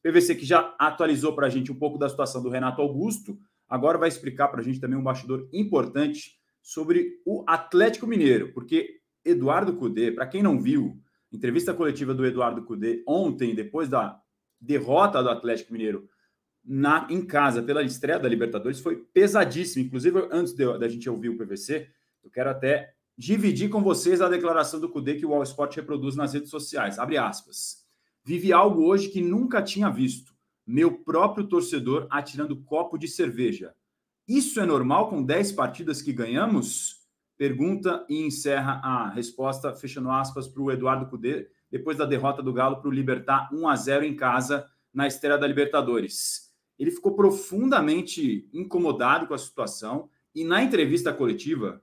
PVC que já atualizou para a gente um pouco da situação do Renato Augusto, agora vai explicar para a gente também um bastidor importante sobre o Atlético Mineiro, porque Eduardo Cudê, para quem não viu, entrevista coletiva do Eduardo Cudê ontem, depois da derrota do Atlético Mineiro em casa pela estreia da Libertadores, foi pesadíssimo. Inclusive, antes da gente ouvir o PVC, eu quero até dividir com vocês a declaração do Cudê que o All Sport reproduz nas redes sociais. Abre aspas. Vivi algo hoje que nunca tinha visto. Meu próprio torcedor atirando copo de cerveja. Isso é normal com 10 partidas que ganhamos? Pergunta e encerra a resposta, fechando aspas, para o Eduardo Cudê, depois da derrota do Galo para o Libertad 1-0 em casa na estreia da Libertadores. Ele ficou profundamente incomodado com a situação e na entrevista coletiva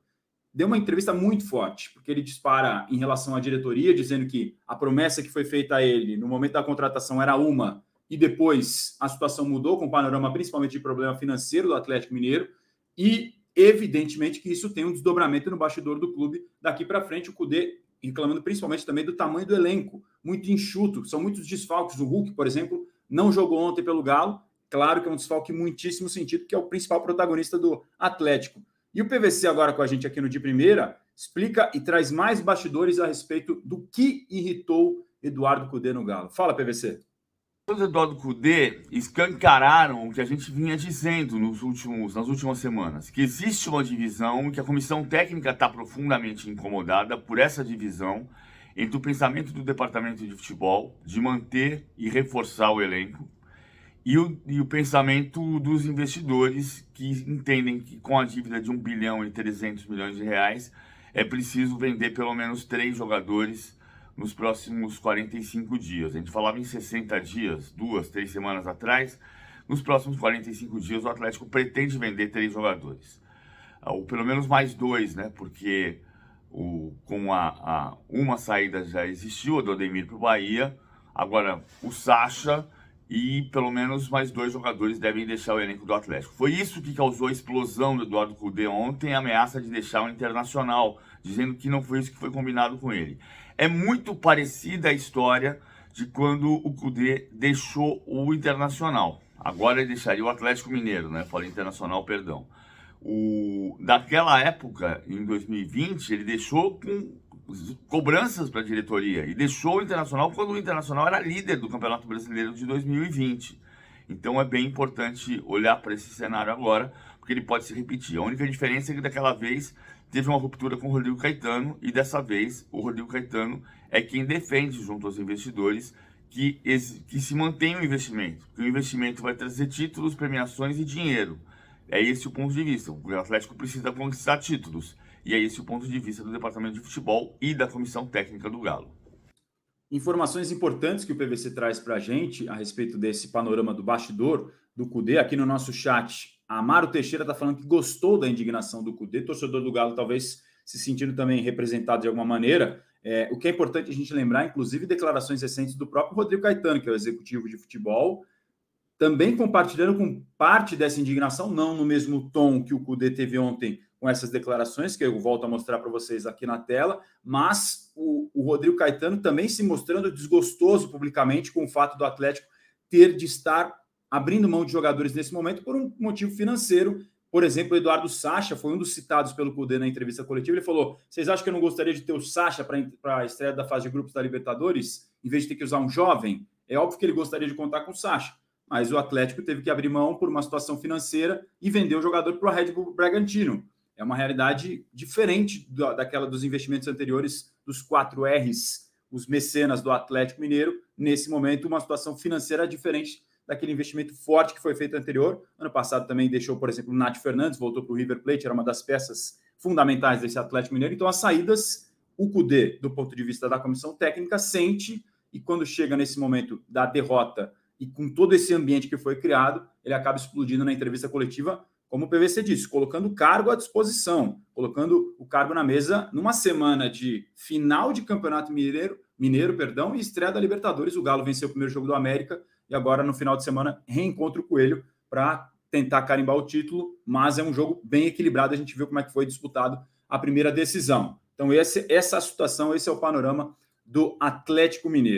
deu uma entrevista muito forte, porque ele dispara em relação à diretoria, dizendo que a promessa que foi feita a ele no momento da contratação era uma, e depois a situação mudou com o panorama principalmente de problema financeiro do Atlético Mineiro, e evidentemente que isso tem um desdobramento no bastidor do clube daqui para frente. O Cudê reclamando principalmente também do tamanho do elenco, muito enxuto, são muitos desfalques. O Hulk, por exemplo, não jogou ontem pelo Galo, claro que é um desfalque muitíssimo sentido, que é o principal protagonista do Atlético. E o PVC agora com a gente aqui no De Primeira explica e traz mais bastidores a respeito do que irritou Eduardo Cudê no Galo. Fala, PVC. Os Eduardo Cudê escancararam o que a gente vinha dizendo nas últimas semanas, que existe uma divisão e que a comissão técnica está profundamente incomodada por essa divisão entre o pensamento do departamento de futebol de manter e reforçar o elenco e o pensamento dos investidores que entendem que com a dívida de 1 bilhão e 300 milhões de reais é preciso vender pelo menos 3 jogadores nos próximos 45 dias. A gente falava em 60 dias, 2, 3 semanas atrás. Nos próximos 45 dias o Atlético pretende vender 3 jogadores. Ou pelo menos mais 2, né? Porque uma saída já existiu, a do Ademir para o Bahia. Agora o Sacha e pelo menos mais 2 jogadores devem deixar o elenco do Atlético. Foi isso que causou a explosão do Eduardo Cudê ontem, a ameaça de deixar o Internacional, dizendo que não foi isso que foi combinado com ele. É muito parecida a história de quando o Cudê deixou o Internacional. Agora ele deixaria o Atlético Mineiro, né? Falei Internacional, perdão. Daquela época, em 2020, ele deixou com cobranças para a diretoria e deixou o Internacional quando o Internacional era líder do Campeonato Brasileiro de 2020. Então é bem importante olhar para esse cenário agora, porque ele pode se repetir. A única diferença é que daquela vez teve uma ruptura com o Rodrigo Caetano e dessa vez o Rodrigo Caetano é quem defende junto aos investidores que se mantenha o investimento, que o investimento vai trazer títulos, premiações e dinheiro. É esse o ponto de vista. O Atlético precisa conquistar títulos. E é esse o ponto de vista do Departamento de Futebol e da Comissão Técnica do Galo. Informações importantes que o PVC traz para a gente a respeito desse panorama do bastidor do Cudê. Aqui no nosso chat, Amaro Teixeira está falando que gostou da indignação do Cudê. Torcedor do Galo talvez se sentindo também representado de alguma maneira. O que é importante a gente lembrar, inclusive, declarações recentes do próprio Rodrigo Caetano, que é o executivo de futebol, também compartilhando com parte dessa indignação, não no mesmo tom que o Cudê teve ontem com essas declarações, que eu volto a mostrar para vocês aqui na tela, mas o Rodrigo Caetano também se mostrando desgostoso publicamente com o fato do Atlético ter de estar abrindo mão de jogadores nesse momento por um motivo financeiro. Por exemplo, o Eduardo Sacha foi um dos citados pelo Cudê na entrevista coletiva. Ele falou: vocês acham que eu não gostaria de ter o Sacha para a estreia da fase de grupos da Libertadores, em vez de ter que usar um jovem? É óbvio que ele gostaria de contar com o Sacha, mas o Atlético teve que abrir mão por uma situação financeira e vender o jogador para o Red Bull Bragantino. É uma realidade diferente daquela dos investimentos anteriores, dos 4 R's, os mecenas do Atlético Mineiro. Nesse momento, uma situação financeira diferente daquele investimento forte que foi feito anterior. Ano passado também deixou, por exemplo, o Nath Fernandes, voltou para o River Plate, era uma das peças fundamentais desse Atlético Mineiro. Então, as saídas, o Cudê, do ponto de vista da comissão técnica, sente, e quando chega nesse momento da derrota e com todo esse ambiente que foi criado, ele acaba explodindo na entrevista coletiva, como o PVC disse, colocando o cargo à disposição, colocando o cargo na mesa numa semana de final de Campeonato Mineiro, e estreia da Libertadores. O Galo venceu o primeiro jogo do América e agora, no final de semana, reencontra o Coelho para tentar carimbar o título, mas é um jogo bem equilibrado. A gente viu como é que foi disputado a primeira decisão. Então, essa situação, esse é o panorama do Atlético Mineiro.